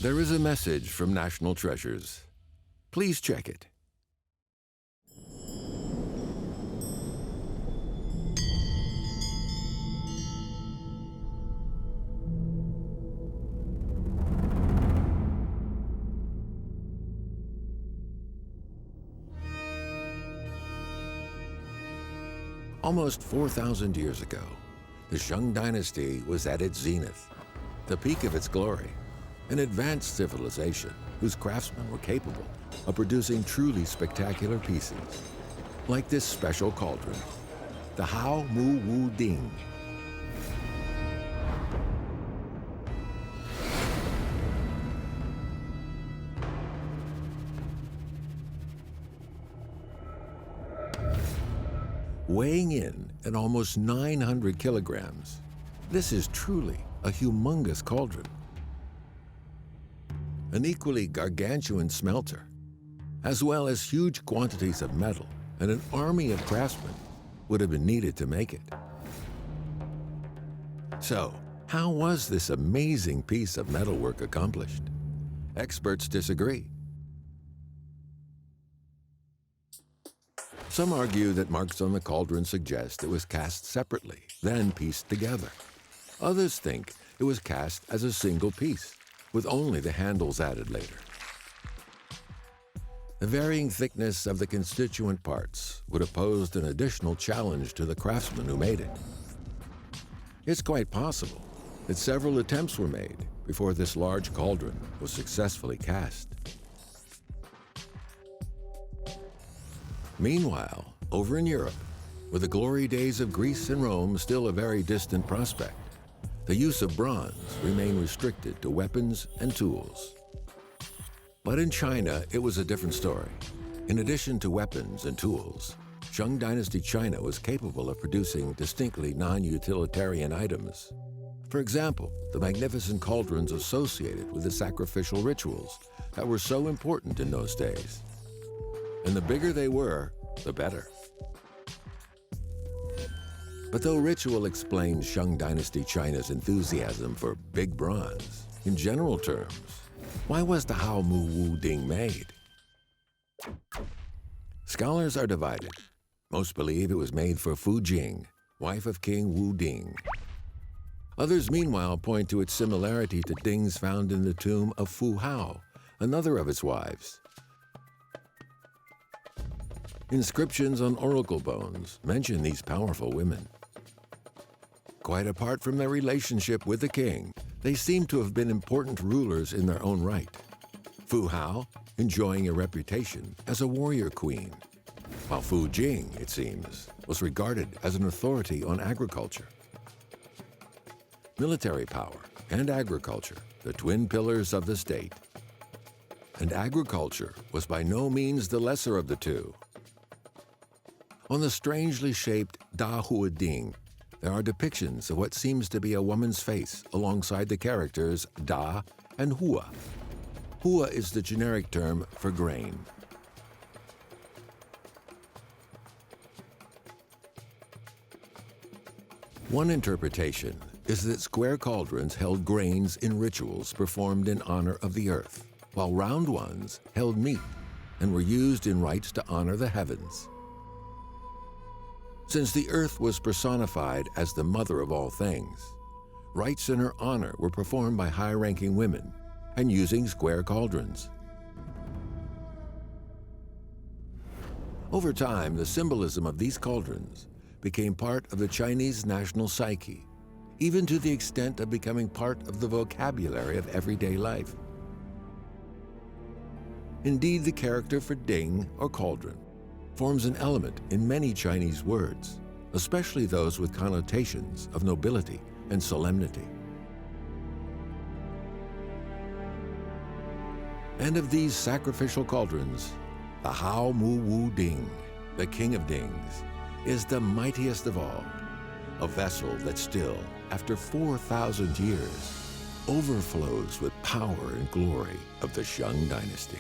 There is a message from National Treasures. Please check it. Almost 4,000 years ago, the Shang Dynasty was at its zenith, the peak of its glory, an advanced civilization whose craftsmen were capable of producing truly spectacular pieces, like this special cauldron, the Houmuwu Ding. Weighing in at almost 900 kilograms, this is truly a humongous cauldron. An equally gargantuan smelter, as well as huge quantities of metal and an army of craftsmen would have been needed to make it. So, how was this amazing piece of metalwork accomplished? Experts disagree. Some argue that marks on the cauldron suggest it was cast separately, then pieced together. Others think it was cast as a single piece, with only the handles added later. The varying thickness of the constituent parts would have posed an additional challenge to the craftsmen who made it. It's quite possible that several attempts were made before this large cauldron was successfully cast. Meanwhile, over in Europe, with the glory days of Greece and Rome still a very distant prospect, the use of bronze remained restricted to weapons and tools. But in China, it was a different story. In addition to weapons and tools, Shang Dynasty China was capable of producing distinctly non-utilitarian items. For example, the magnificent cauldrons associated with the sacrificial rituals that were so important in those days. And the bigger they were, the better. But though ritual explains Shang Dynasty China's enthusiasm for big bronze, in general terms, why was the Houmuwu Ding made? Scholars are divided. Most believe it was made for Fu Jing, wife of King Wu Ding. Others, meanwhile, point to its similarity to dings found in the tomb of Fu Hao, another of its wives. Inscriptions on oracle bones mention these powerful women. Quite apart from their relationship with the king, they seem to have been important rulers in their own right. Fu Hao enjoying a reputation as a warrior queen, while Fu Jing, it seems, was regarded as an authority on agriculture. Military power and agriculture, the twin pillars of the state. And agriculture was by no means the lesser of the two. On the strangely shaped Houmuwu Ding, there are depictions of what seems to be a woman's face alongside the characters Da and Hua. Hua is the generic term for grain. One interpretation is that square cauldrons held grains in rituals performed in honor of the earth, while round ones held meat and were used in rites to honor the heavens. Since the earth was personified as the mother of all things, rites in her honor were performed by high-ranking women and using square cauldrons. Over time, the symbolism of these cauldrons became part of the Chinese national psyche, even to the extent of becoming part of the vocabulary of everyday life. Indeed, the character for ding or cauldron forms an element in many Chinese words, especially those with connotations of nobility and solemnity. And of these sacrificial cauldrons, the Houmuwu Ding, the king of dings, is the mightiest of all, a vessel that still, after 4,000 years, overflows with power and glory of the Shang Dynasty.